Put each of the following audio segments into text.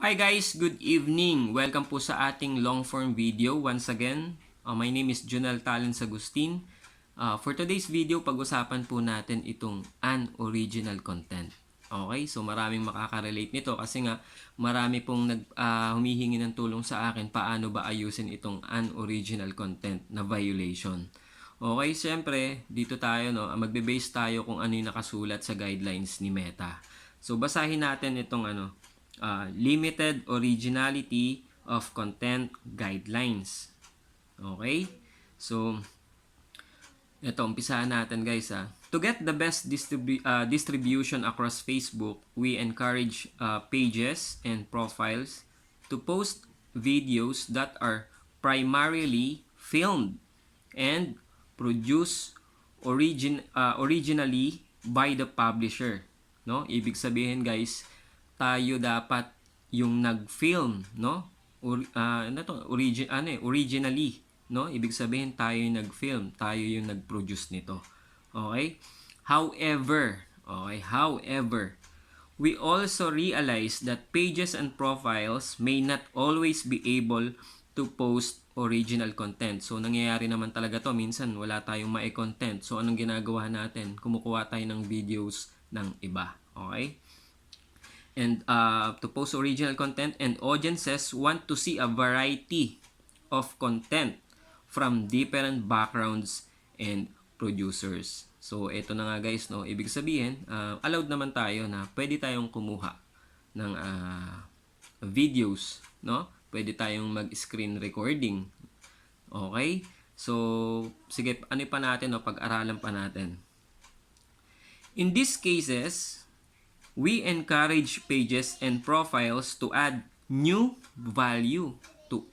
Hi guys, good evening. Welcome po sa ating long form video once again. My name is Junel Talens Agustin. For today's video, pag-usapan po natin itong unoriginal content. Okay, so maraming makaka-relate nito kasi nga marami pong humihingi ng tulong sa akin paano ba ayusin itong unoriginal content na violation. Okay, siyempre dito tayo magbe-base tayo kung ano yung nakasulat sa guidelines ni Meta. So basahin natin itong limited originality of content guidelines. Okay? So, ito, umpisahan natin guys. To get the best distribution across Facebook, we encourage pages and profiles to post videos that are primarily filmed and produced originally by the publisher. No? Ibig sabihin guys, tayo dapat yung nag-film, no? Originally, no? Ibig sabihin tayo yung nag-film, tayo yung nag-produce nito. Okay? However, we also realize that pages and profiles may not always be able to post original content. So, nangyayari naman talaga to. Minsan, wala tayong ma-content. So, anong ginagawa natin? Kumukuha tayo ng videos ng iba. Okay? And to post original content, and audiences want to see a variety of content from different backgrounds and producers. So ito na nga guys, no, ibig sabihin allowed naman tayo na pwede tayong kumuha ng videos, no? Pwede tayong mag-screen recording. Okay? So sige, ano pa natin, no, pag-aralan pa natin. In these cases, we encourage pages and profiles to add new value to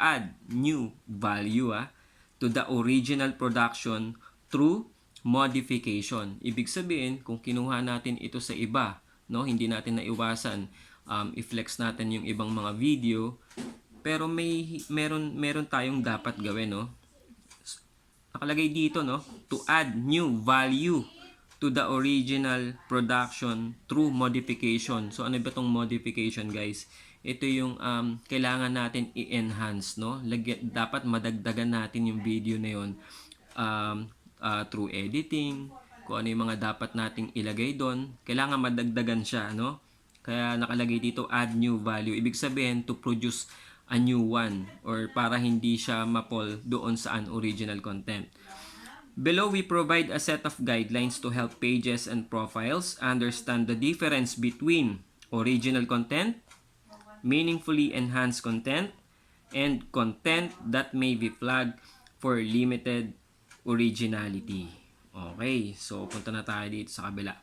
the original production through modification. Ibig sabihin, kung kinuha natin ito sa iba, no, hindi natin naiwasan i-flex natin yung ibang mga video, pero meron tayong dapat gawin, no. Nakalagay dito, no, to add new value to the original production through modification. So ano ba tong modification guys? Ito yung kailangan natin i-enhance, no? Dapat madagdagan natin yung video na yun through editing, kung ano yung mga dapat nating ilagay doon. Kailangan madagdagan siya, no? Kaya nakalagay dito add new value. Ibig sabihin to produce a new one or para hindi siya mapol doon sa unoriginal content. Below, we provide a set of guidelines to help pages and profiles understand the difference between original content, meaningfully enhanced content, and content that may be flagged for limited originality. Okay, so punta na tayo dito sa kabila.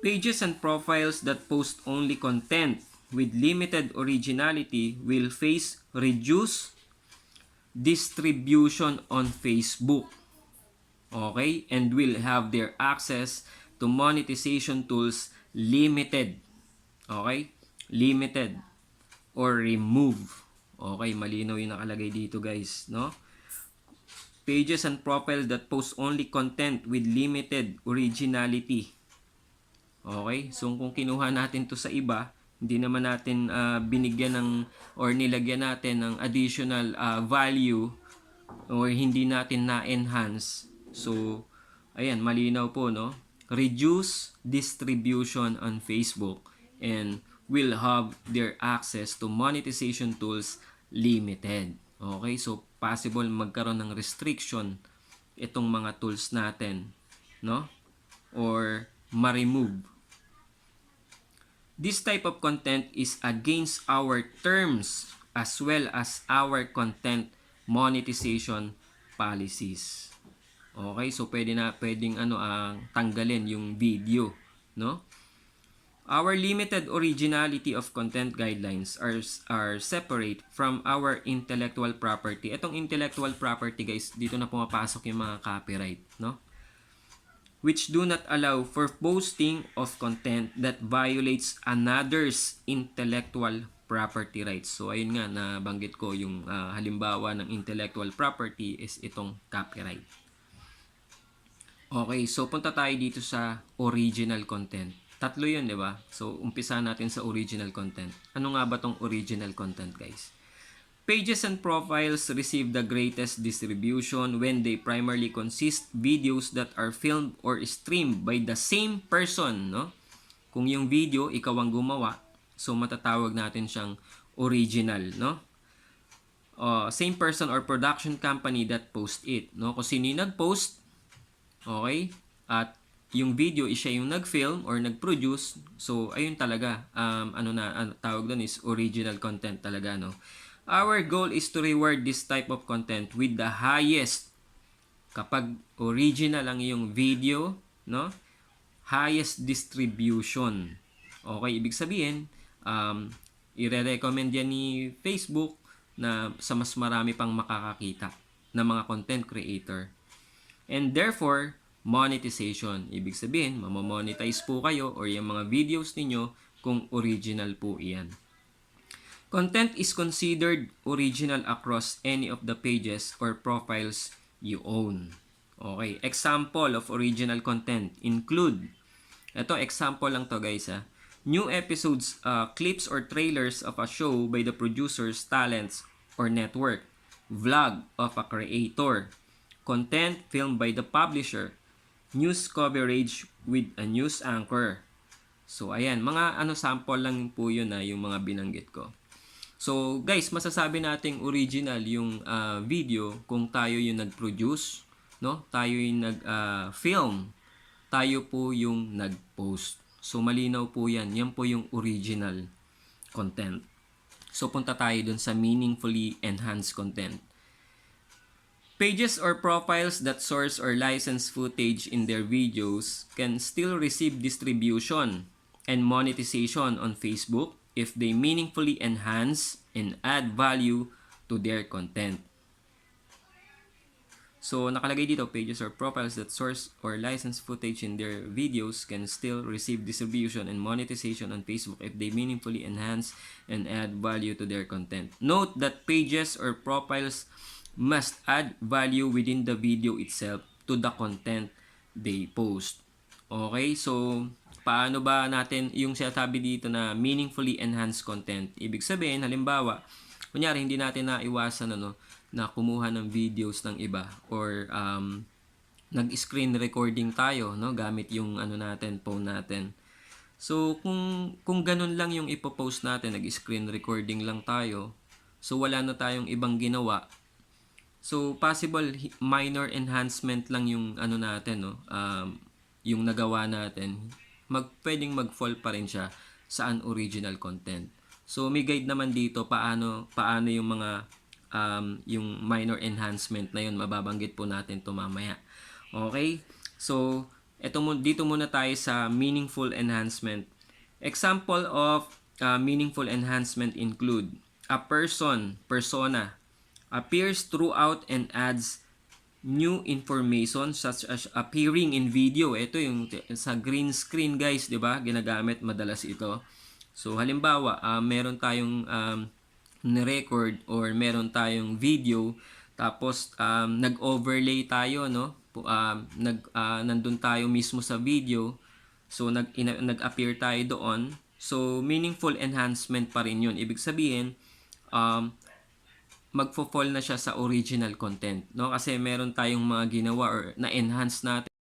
Pages and profiles that post only content with limited originality will face reduced distribution on Facebook. Okay? And will have their access to monetization tools limited. Okay? Limited or remove. Okay, malinaw yung nakalagay dito guys, no? Pages and profiles that post only content with limited originality. Okay? So kung kinuha natin to sa iba, hindi naman natin binigyan ng or nilagyan natin ng additional value or hindi natin na-enhance. So, ayan, malinaw po, no? Reduce distribution on Facebook and will have their access to monetization tools limited. Okay? So, possible magkaroon ng restriction itong mga tools natin, no? Or ma-remove. This type of content is against our terms as well as our content monetization policies. Okay, so pwedeng tanggalin yung video, no? Our limited originality of content guidelines are separate from our intellectual property. Itong intellectual property guys, dito na pumapasok yung mga copyright, no? Which do not allow for posting of content that violates another's intellectual property rights. So, ayun nga, nabanggit ko yung halimbawa ng intellectual property is itong copyright. Okay, so punta tayo dito sa original content. Tatlo yun, di ba? So, umpisa natin sa original content. Ano nga ba tong original content, guys? Pages and profiles receive the greatest distribution when they primarily consist videos that are filmed or streamed by the same person, no? Kung yung video, ikaw ang gumawa, so matatawag natin siyang original, no? Same person or production company that post it, no? Kung sino yung nag-post, okay? At yung video is siya yung nag-film or nag-produce, so ayun talaga, tawag doon is original content talaga, no? Our goal is to reward this type of content with the highest, kapag original ang iyong video, no? Highest distribution. Okay, ibig sabihin, ire-recommend yan ni Facebook na sa mas marami pang makakakita ng mga content creator. And therefore, monetization. Ibig sabihin, mamamonetize po kayo or yung mga videos ninyo kung original po iyan. Content is considered original across any of the pages or profiles you own. Okay, example of original content include, ito example lang to guys new episodes, clips or trailers of a show by the producers, talents, or network, vlog of a creator, content filmed by the publisher, news coverage with a news anchor. So ayan, mga sample lang po yun yung mga binanggit ko. So guys, masasabi nating original yung video kung tayo yung nag-produce, no? Tayo yung nag-film, tayo po yung nag-post. So malinaw po yan. Yan po yung original content. So punta tayo dun sa meaningfully enhanced content. Pages or profiles that source or license footage in their videos can still receive distribution and monetization on Facebook if they meaningfully enhance and add value to their content. So, nakalagay dito, pages or profiles that source or license footage in their videos can still receive distribution and monetization on Facebook if they meaningfully enhance and add value to their content. Note that pages or profiles must add value within the video itself to the content they post. Okay, so paano ba natin yung sinasabi dito na meaningfully enhanced content? Ibig sabihin, halimbawa, kunyari hindi natin naiwasan na kumuha ng videos ng iba or nag-screen recording tayo gamit yung natin, phone natin. So kung ganun lang yung ipo-post natin, nag-screen recording lang tayo, so wala na tayong ibang ginawa. So possible minor enhancement lang yung natin yung nagawa natin. Pwedeng mag-fall pa rin siya sa unoriginal content. So may guide naman dito paano yung mga yung minor enhancement na yun, mababanggit po natin to mamaya. Okay? So dito muna tayo sa meaningful enhancement. Example of meaningful enhancement include a persona appears throughout and adds new information such as appearing in video. Ito yung sa green screen guys, 'di ba? Ginagamit madalas ito. So halimbawa, meron tayong ni-record or meron tayong video tapos nag-overlay tayo nandun tayo mismo sa video. So nag-appear tayo doon. So meaningful enhancement pa rin 'yun. Ibig sabihin magfo-fall na siya sa original content, no? Kasi meron tayong mga ginawa or na-enhance natin